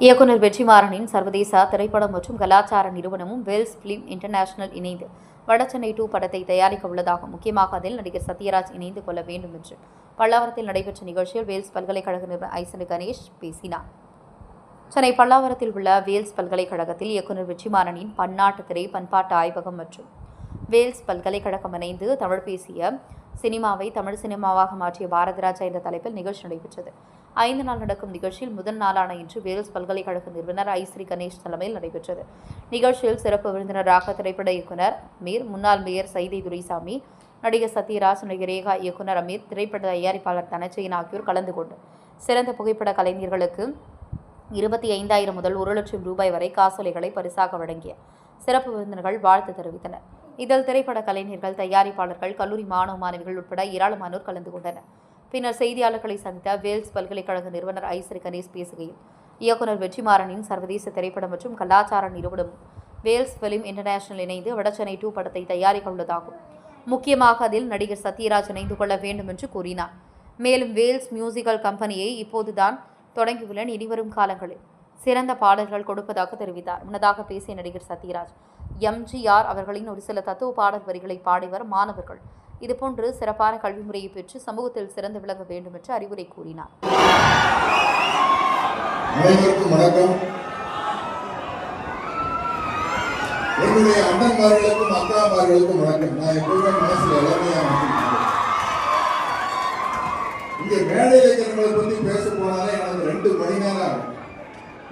இயக்குனர் வெற்றிமாறனின் சர்வதேச திரைப்படம் மற்றும் கலாச்சார நிறுவனமும் வேல்ஸ் பிலிம் இன்டர்நேஷனல் இணைந்து வடசென்னை 2 படத்தை தயாரிக்க உள்ளதாகும். முக்கியமாக அதில் நடிகர் சத்யராஜ் இணைந்து கொள்ள வேண்டும் என்று பல்லாவரத்தில் நடைபெற்ற நிகழ்ச்சியில் வேல்ஸ் பல்கலைக்கழக நிறுவனர் ஐசன் கணேஷ் பேசினார். சென்னை பல்லாவரத்தில் உள்ள வேல்ஸ் பல்கலைக்கழகத்தில் இயக்குனர் வெற்றிமாறனின் பன்னாட்டு திரை பண்பாட்டு ஆய்வகம் மற்றும் வேல்ஸ் பல்கலைக்கழகம் இணைந்து தமிழ் பேசிய சினிமாவை தமிழ் சினிமாவாக மாற்றிய பாரதிராஜா என்ற தலைப்பில் நிகழ்ச்சி நடைபெற்றது. 5 நாள் நடக்கும் நிகழ்ச்சியில் முதல் நாளான இன்று வேல்ஸ் பல்கலைக்கழக நிறுவனர் ஐஸ்ரீ கணேஷ் தலைமையில் நடைபெற்றது. நிகழ்ச்சியில் சிறப்பு விருந்தினராக திரைப்பட இயக்குனர் அமீர், முன்னாள் மேயர் சைதை துரைசாமி, நடிகர் சத்யராஜ், நடிகர் ரேகா, இயக்குனர் அமீர், திரைப்பட தயாரிப்பாளர் தனஞ்சயன் ஆகியோர் கலந்து கொண்டு சிறந்த புகைப்பட கலைஞர்களுக்கு 25,000 முதல் 1 லட்சம் ரூபாய் வரை காசோலைகளை பரிசாக வழங்கிய சிறப்பு விருந்தினர்கள் வாழ்த்து தெரிவித்தனர். இதில் திரைப்பட கலைஞர்கள், தயாரிப்பாளர்கள், கல்லூரி மாணவ மாணவிகள் உட்பட ஏராளமானோர் கலந்து கொண்டனர். பின்னர் செய்தியாளர்களை சந்தித்த வேல்ஸ் பல்கலைக்கழக நிறுவனர் ஐஸ்ரீ கணேஷ் பேசுகையில், இயக்குனர் வெற்றிமாறனின் சர்வதேச திரைப்படம் மற்றும் கலாச்சார நிறுவனமும் வேல்ஸ் பிலிம் இன்டர்நேஷனல் இணைந்து வடசென்னை 2 படத்தை தயாரிக்க உள்ளதாகும். முக்கியமாக அதில் நடிகர் சத்யராஜ் இணைந்து கொள்ள வேண்டும் என்று கூறினார். மேலும் வேல்ஸ் மியூசிக்கல் கம்பெனியை இப்போதுதான் தொடங்கியுள்ள இனிவரும் காலங்களில் சிறந்த பாடல்கள் கொடுப்பதாக தெரிவித்தார். முன்னதாக பேசிய நடிகர் சத்யராஜ், எம்ஜிஆர் அவர்களின் ஒரு சில தத்துவ பாடல் வரிகளை பாடிவர் மாணவர்கள் இதுபோன்று சிறப்பான கல்வி முறையை பெற்று சமூகத்தில் சிறந்து விளங்க வேண்டும் என்று அறிவுரை கூறினார். அனைவருக்கும் வணக்கம். என்னுடைய அண்ணன்மார்களுக்கும் அக்காமார்களுக்கும் வணக்கம். நான் எப்பவுமே மனசுல எல்லாமே இங்க மேடையில் இருக்கிறவங்களை பத்தி பேச போனாலே எனக்கு 2 மணி நேரம் ஆகும்.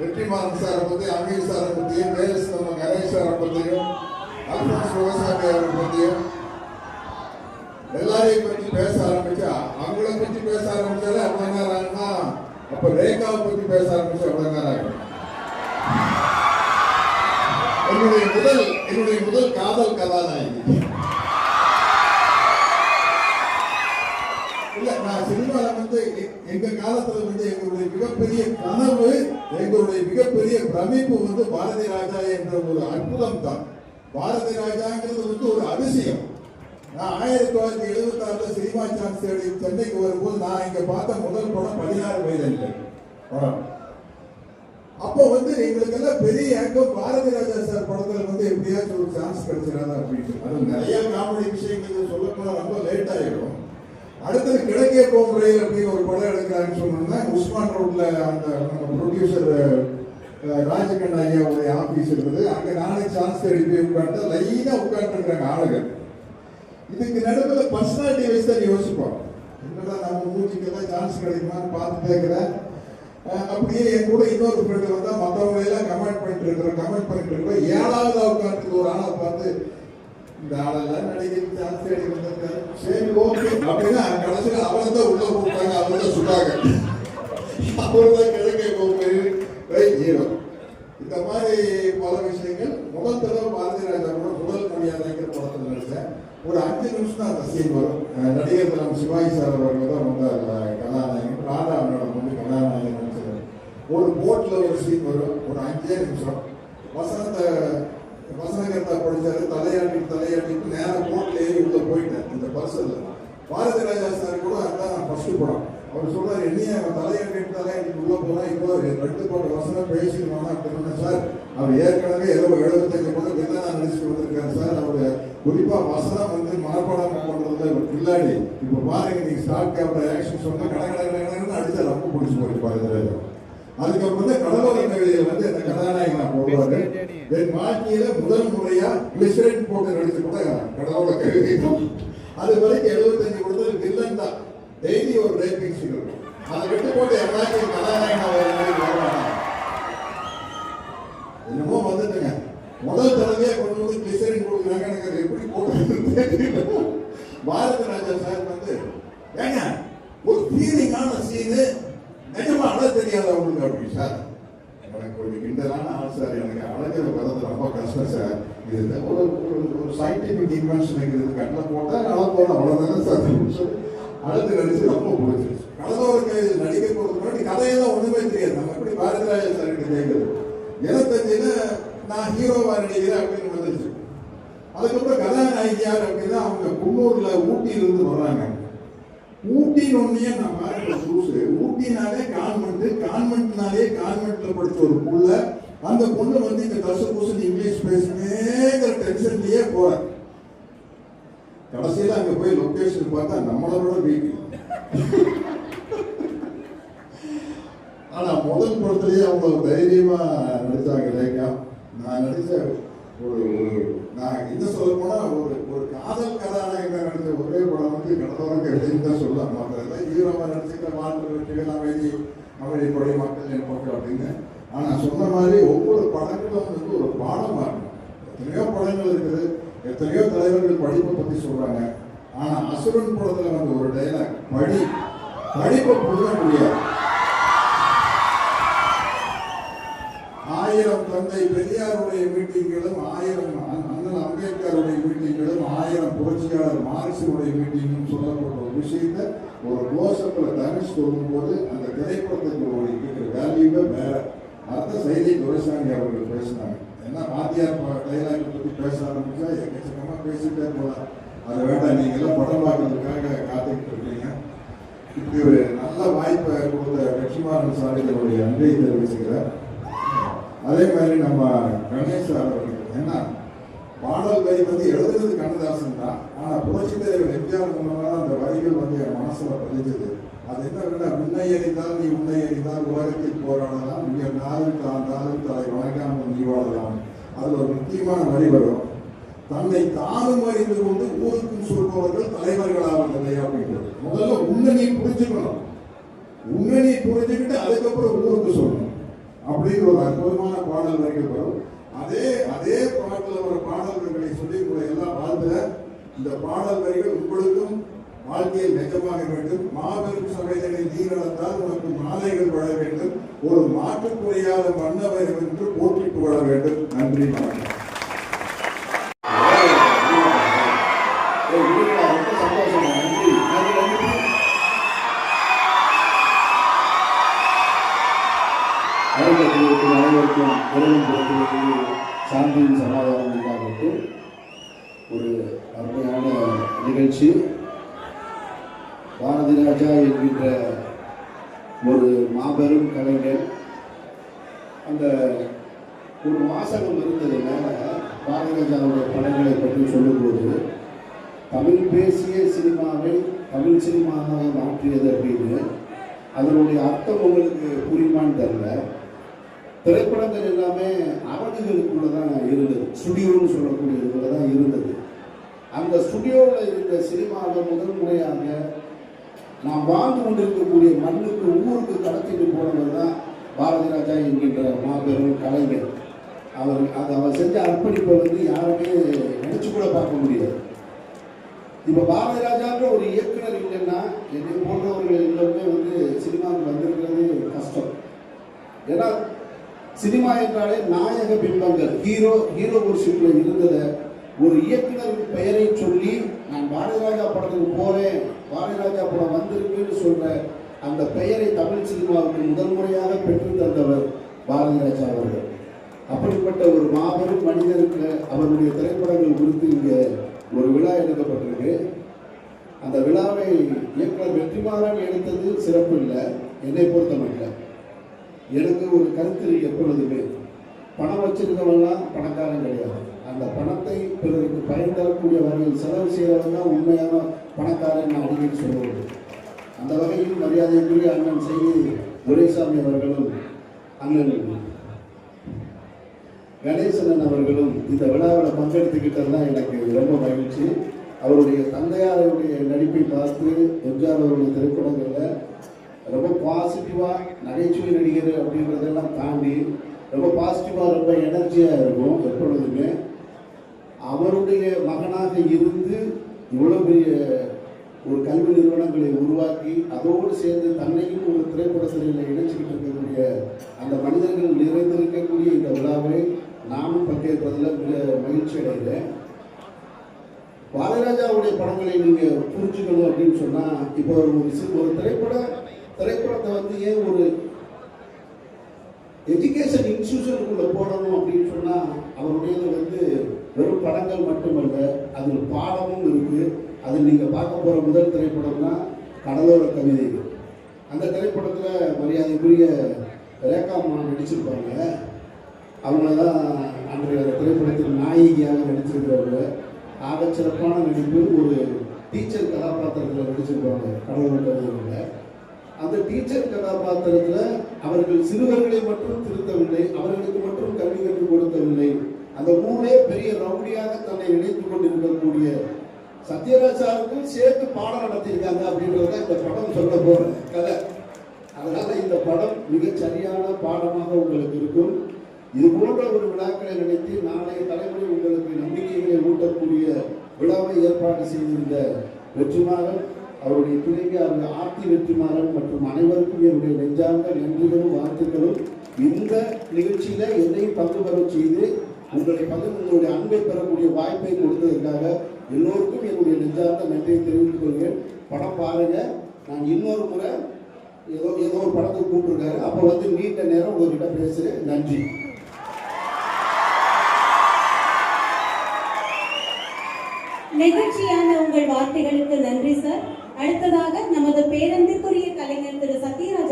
வெற்றிமாறன் சாரை பத்தி, அமீர் சாரை பத்தியும், வேல்ஸ் கணேஷ் சாரை பத்தியும், அல்போன்ஸ் சிவசாமி அவரை பத்தியும் எல்லாரையும் பத்தி பேச ஆரம்பிச்சா, அவங்கள பத்தி பேச ஆரம்பிச்சாலே அவ்வளவு நேரம் ஆகுனா, அப்ப ரேகாவை பத்தி பேச ஆரம்பிச்சா அவ்வளவு நேரம் ஆகும். என்னுடைய முதல் காதல் கதாநாயகி இல்ல. நான் சினிமால எங்க காலத்துல எங்களுடைய மிகப்பெரிய கனவு, எங்களுடைய மிகப்பெரிய பிரமிப்பு பாரதி ராஜா என்ற ஒரு அற்புதம் தான். பாரதி ராஜாங்கிறது ஒரு அதிசயம். நான் 1976 சினிமா சான்ஸ் தேடி சென்னைக்கு வரும்போது நான் இங்க பார்த்த முதல் படம் 16 வயது படம். அப்போ எங்களுக்கு எல்லாம் பெரிய ஏக்கம் பாரதி ராஜா சார் படத்துல எப்படியாச்சும் ஒரு சான்ஸ் கிடைச்சிடாது அப்படின்ட்டு. அது நிறைய காமெடி விஷயங்கள் சொல்லப்போனா ரொம்ப லேட் ஆயிடும். அடுத்தது கிழக்கே போமுறையில் அப்படின்னு ஒரு படம் எடுக்கிறாங்கன்னு சொன்னோம்னா, உஸ்மான் ரோட்ல அந்த ப்ரொடியூசர் ராஜகண்ண ஐயாவுடைய ஆபீஸ் இருக்குது. அங்க நானே சான்ஸ் தேடி போய் உட்காந்து லைனா உட்காந்துருக்காங்க ஆளுகள். இதுக்கு நடுவில் பர்சனாலிட்டி வைஸ் தான் யோசிப்போம். என்னடா நம்ம மூச்சுக்கு தான் சான்ஸ் கிடைக்குமான்னு பார்த்துட்டே இருக்கிறேன். அப்படியே என் கூட இன்னொரு ஃப்ரெண்டு வந்தா மற்றவங்க எல்லாம் கமெண்ட் பண்ணிட்டு இருக்கிறோம். 7வது உட்காந்துட்டு ஒரு ஆளை பார்த்து, இந்த ஆளெல்லாம் நடிகர் சான்ஸ் தேடி வந்திருக்காரு, சரி ஓகே அப்படின்னா கடைசியில் அவரை தான் உள்ள போட்டாங்க, அவரை தான் சுட்டாங்க. அவர் தான் கிழக்கே போகும்போது ஹீரோ. இந்த மாதிரி பல விஷயங்கள். முதல் தடவை பாரதி ராஜா கூட முதல் மரியாதைங்கிற படத்தில் நடிச்சேன். ஒரு 5 நிமிஷம் தான் அந்த சீன் வரும். நடிகர் நம்ம சிவாஜி சார் அவர்கள் தான் கதாநாயகன், ராதா அவரோட கதாநாயகன் நடிச்சது. ஒரு போட்ல ஒரு சீன் வரும், ஒரு 5 நிமிஷம். வசனகர்த்தா படிச்சாரு, தலையாட்டிட்டு நேரம் போட்ல ஏறி உள்ள போயிட்டேன். இந்த பர்சன்ல பாரதி ராஜா சார் கூட அதுதான் நான் ஃபர்ஸ்ட் படம். அவர் சொல்றாரு, என்னையே அவன் தலையாட்டிட்டு உள்ள போனா இப்போ 2 பாட்டு வசனம் பேசிடுவானா அப்படின்னு. சார் அவர் ஏற்கனவே 75 படம் வில்லனா நடிச்சுட்டு வந்திருக்காரு சார். அவரு குறிப்பா வசனம் மனப்பாடம் பண்றதுல பிள்ளாடி. இப்ப பாருங்க, நீங்க ஸ்டார்ட் கேமரா ஆக்ஷன் சொன்னா கடகடன்னு அடிச்சா ரொம்ப பிடிச்சி போய் பாரதி ராஜா. அதுக்கப்புறம் கடலோர கவிதையை அந்த கதாநாயகனா போடுவாரு. என் வாழ்க்கையில முதல் முறையா கிளிசரின் போட்டு நடிச்சு கூட கடலோர கவிதை. அது வரைக்கும் 75 படத்துல வில்லன் தான். டெய்லி ஒரு ரேப்பிங் சீன் இருக்கும். அதை விட்டு போட்டு எல்லாத்தையும் கதாநாயகனா என்னமோ வந்துட்டுங்க. முதல் தடவையா கொண்டு கிளிசரின் போடுறாங்க. எனக்கு அது எப்படி போட்டு பாரதி ராஜா சார் ஏங்க ஒரு ஃபீலிங்கான சீனு நிஜமா அழ தெரியாத அவங்களுக்கு அப்படி சார். எனக்கு ஒரு கிண்டலான ஆள் சார். எனக்கு அழகிற வரது ரொம்ப கஷ்டம் சார். இது ஒரு சயின்டிபிக் இன்வென்ஷன் இருக்குது. கட்டில போட்டால் அழ போகணும், அவ்வளோதானே சார். அழுது நடிச்சு ரொம்ப பிடிச்சிருச்சு. கடலோருக்கு நடிக்க போகிறது முன்னாடி கதையெல்லாம் ஒன்றுமே தெரியாது. நம்ம எப்படி பாரதி ராஜா சார் கிட்ட கேட்குறது. 75ல நான் ஹீரோவா நடிக்கிறேன் அப்படின்னு வந்துருச்சு. அதுக்கப்புறம் கதாநாயகி யார் அப்படின்னா, அவங்க குன்னூர்ல ஊட்டியிலிருந்து வர்றாங்க. ஊட்டின்னு ஒன்னே நான் பாருங்க புதுசு. ஊட்டினாலே கான்வென்ட்னாலே கான்வென்ட்ல படிச்ச ஒரு அந்த பொண்ணு வந்து இந்த கச பூசன் இங்கிலீஷ் பேசுனேங்கிற டென்ஷன்லயே போற. கடைசியில அங்க போய் லொகேஷன் பார்த்தா நம்மளோட வீக். ஆனா முதல் படத்திலேயே அவங்க தைரியமா நடிச்சாங்க லேக்கா. நான் நடிச்ச நான் என்ன சொல்ல போனா ஒரு காதல் கதாநாயகன் நடிச்ச ஒரே படம் வந்து கடலோரம் கவிதைன்னு தான் சொல்லலாம். மற்ற ஹீரோவா நடிச்சுக்கிற வாழ்க்கை வெற்றிகள் அமைதி படை மக்கள் என் மக்கள் அப்படின்னு. ஆனா சொன்ன மாதிரி ஒவ்வொரு படங்களும் வந்து ஒரு பாடமா இருக்கும். எத்தனையோ படங்கள் இருக்குது, எத்தனையோ தலைவர்கள் படிப்பை பத்தி சொல்றாங்க. ஆனா அசுரன் படத்துல வந்து ஒரு டைலாக், படிப்பை புரிய முடியாது. 1000 தந்தை பெரியாருடைய மீட்டிங்களும், 1000 அண்ணல் அம்பேத்கருடைய மீட்டிங்களும், 1000 புரட்சியாளர் மார்க்சினுடைய மீட்டிங்கும் சொல்லப்பட்ட ஒரு விஷயத்தை ஒரு க்ளோஸ்அப்ல தனிச்சு சொல்லும்போது அந்த திரைப்படத்துக்கு ஒரு இருக்கிற வேல்யூவே வேற. அதான் செய்தி துரைசாமி அவர்கள் பேசினாங்க. ஏன்னா வாத்தியார் டைலாக் பத்தி பேச ஆரம்பிச்சா எக்கச்சக்கமா பேசிட்டே போகலாம். அதை வேண்டாம், நீங்க எல்லாம் படம் பார்க்கறதுக்காக காத்துக்கிட்டு இருக்கீங்க. இப்படி ஒரு நல்ல வாய்ப்பை கொடுத்த வெற்றிமாறன் சாரிகளுடைய அன்பை தெரிவிச்சுக்கிறேன். அதே மாதிரி நம்ம கணேஷ் சார் அவர்கள், ஏன்னா பாடல் வரி வந்து எழுதுறது கண்ணதாசன் தான். ஆனா புரட்சி தலைவர் எம்ஜிஆர் மூலமா அந்த வரிகள் வந்து என் மனசுல பதிஞ்சது. அது என்ன, உன்னை எறிந்தால் நீ உன்னை எறிந்தால் உலகத்தில் போராடலாம், உயர் நாளும் தாழ்ந்தாலும் தலை வணங்காமல் நீ வாழலாம். அதுல ஒரு முக்கியமான வரி வரும், தன்னை தானும் அறிந்து கொண்டு ஊருக்கும் சொல்பவர்கள் தலைவர்களாவதில்லை அப்படின்றது. முதல்ல உன்னை நீ புரிஞ்சுக்கணும், உன்னை நீ புரிஞ்சுக்கிட்டு அதுக்கப்புறம் ஊருக்கு சொல்லணும் அப்படின்னு ஒரு அற்புதமான பாடல் வரிகள் வரும். அதே பாடல ஒரு பாடல் வரிகளை சொல்லி உங்களை எல்லாம் வாழ்ந்த இந்த பாடல் வரிகள் உங்களுக்கும் வாழ்க்கையில் நிஜமாக வேண்டும். மாபெரும் சபைகளை நீ நடந்தால் உனக்கு மாலைகள் வழ வேண்டும், ஒரு மாற்றுக்குறையாத மன்னவர் என்று போற்றிட்டு வாழ வேண்டும். நன்றி. அனைவருக்கும் சாந்தியின் சமாதானம் உண்டாகட்டு. ஒரு அருமையான நிகழ்ச்சி. பாரதி ராஜா என்கின்ற ஒரு மாபெரும் கலைஞர். அந்த ஒரு வாசகம் இருந்தது மேலே பாரதி ராஜாவுடைய படங்களை பற்றி சொல்லும்போது, தமிழ் பேசிய சினிமாவை தமிழ் சினிமாவாக மாற்றியது அப்படின்னு. அதனுடைய அர்த்தம் உங்களுக்கு புரியுமான்னு தெரியல. திரைப்படங்கள் எல்லாமே அரங்குகளுக்குள்ள தான் இருந்தது, ஸ்டுடியோன்னு சொல்லக்கூடியதுக்குள்ள தான் இருந்தது. அந்த ஸ்டுடியோவில் இருந்த சினிமாவை முதல் முறையாக நாம் வாழ்ந்து கொண்டிருக்கக்கூடிய மண்ணுக்கு ஊருக்கு கடத்திட்டு போனவர் தான் பாரதி ராஜா என்கின்ற மாபெரும் கலைஞர். அவர் செஞ்ச அர்ப்பணிப்பை வந்து யாருமே நினைச்சு கூட பார்க்க முடியாது. இப்போ பாரதி ராஜான்ற ஒரு இயக்குனர் இல்லைன்னா என்னை போன்றவர்கள் எல்லாருமே வந்து சினிமாவுக்கு வந்திருக்கிறது கஷ்டம். ஏன்னா சினிமா என்றாலே நாயக பிம்பங்கள், ஹீரோ ஒர்ஷிப்பில் இருந்ததை ஒரு இயக்குனர் பெயரை சொல்லி நான் பாரதி ராஜா படத்துக்கு போறேன், பாரதி ராஜா படம் வந்திருக்குன்னு சொல்ற அந்த பெயரை தமிழ் சினிமாவுக்கு முதல் முறையாக பெற்று தந்தவர் பாரதி ராஜா அவர்கள். அப்படிப்பட்ட ஒரு மாபெரும் மனிதருக்கு அவருடைய திரைப்படங்கள் குறித்து இங்கே ஒரு விழா எடுக்கப்பட்டிருக்கு. அந்த விழாவை இயக்குனர் வெற்றிமாறன் எடுத்தது சிறப்பு இல்லை, என்னை பொறுத்தமட்டில். எனக்கு ஒரு கருத்து எப்பொழுதுமே, பணம் வச்சிருக்கவங்களாம் பணக்காரன் கிடையாது. அந்த பணத்தை பிறருக்கு பயன் தரக்கூடிய வகையில் செலவு செய்கிறவங்க தான் உண்மையான பணக்காரன் நான் அடிக்கடி சொல்லுவது. அந்த வகையில் மரியாதைக்குரிய அண்ணன் செய்தி துரைசாமி அவர்களும் அண்ணன் கணேசன் அவர்களும் இந்த விழாவில் பங்கெடுத்துக்கிட்டது தான் எனக்கு ரொம்ப மகிழ்ச்சி. அவருடைய தந்தையாருடைய நடிப்பை பார்த்து எம்ஜிஆர் அவருடைய திரைப்படங்களில் ரொம்ப பாசிட்டிவாக நகைச்சுவை நடிகர் அப்படின்றதெல்லாம் தாண்டி ரொம்ப பாசிட்டிவாக ரொம்ப எனர்ஜியாக இருக்கும் எப்பொழுதுமே. அவருடைய மகனாக இருந்து இவ்வளோ பெரிய ஒரு கல்வி நிறுவனங்களை உருவாக்கி அதோடு சேர்ந்து தன்னையும் ஒரு திரைப்படத்தில் இணைச்சிக்கிட்டு இருக்கக்கூடிய அந்த மனிதர்கள் நிறைந்திருக்கக்கூடிய இந்த விழாவை நானும் பங்கேற்பதில் மிக மகிழ்ச்சி அடைகிறேன். பாரதிராஜாவுடைய படங்களை நீங்கள் புரிஞ்சுக்கணும் அப்படின்னு சொன்னால், இப்போ ஒரு திரைப்படத்தை வந்து ஏன் ஒரு எஜுகேஷன் இன்ஸ்டிடியூஷனுக்குள்ளே போடணும் அப்படின்னு சொன்னால், அவருடையது வந்து வெறும் படங்கள் மட்டுமல்ல, அதில் பாடமும் இருக்குது. அதில் நீங்கள் பார்க்க போகிற முதல் திரைப்படம் தான் கடலோர கவிதைகள். அந்த திரைப்படத்தில் மரியாதைக்குரிய ரேகா அம்மா நடிச்சிருப்பாங்க. அவங்க தான் அன்றைய திரைப்படத்தில் நாயகியாக நடிச்சிருக்கிறவங்க. ஆக சிறப்பான நடிப்பு. ஒரு டீச்சர் கதாபாத்திரத்தில் நடிச்சிருப்பாங்க கடவுள். அந்த டீச்சர் கதாபாத்திரத்தில் அவர்கள் சிறுவர்களை மட்டும் திருத்தவில்லை, அவர்களுக்கு மட்டும் கல்வி கற்றுக் கொடுக்கவில்லை. அந்த ஊரே பெரிய ரவுடியாக தன்னை நினைத்துக் கொண்டிருக்கக்கூடிய சத்யராஜாவுக்கும் சேர்த்து பாடம் நடத்தியிருக்காங்க அப்படின்றத இந்த படம் சொல்ல போற கதை. அதனால இந்த படம் மிகச் சரியான பாடமாக உங்களுக்கு இருக்கும். இது போன்ற ஒரு விழாக்களை நினைத்து நாளைய தலைமுறை உங்களுக்கு நம்பிக்கைகளை ஊட்டக்கூடிய விழாவை ஏற்பாடு செய்திருந்த வெற்றிமாறன், அவருடைய துணைக்கு அவருடைய ஆர்த்தி வெற்றிமாறன் மற்றும் அனைவருக்கும் என்னுடைய நெஞ்சார்ந்த நன்றிகளும் வாழ்த்துக்களும். இந்த நிகழ்ச்சியில என்னையும் பங்கு பெற செய்து உங்களுடைய அன்பை பெறக்கூடிய வாய்ப்பை கொடுத்ததற்காக எல்லோருக்கும் என்னுடைய நெஞ்சார்ந்த நன்றியை தெரிவித்துக் கொள்கிறேன். படம் பாருங்க. நான் இன்னொரு முறை ஏதோ ஒரு படத்துக்கு கூப்பிட்டுருக்காரு, அப்போ வந்து நீண்ட நேரம் உங்ககிட்ட பேசுறேன். நன்றி. நெகிழ்ச்சியான உங்கள் வார்த்தைகளுக்கு நன்றி சார். அடுத்ததாக நமது பேரன்பிற்குரிய கலைஞர் திரு சத்யராஜ்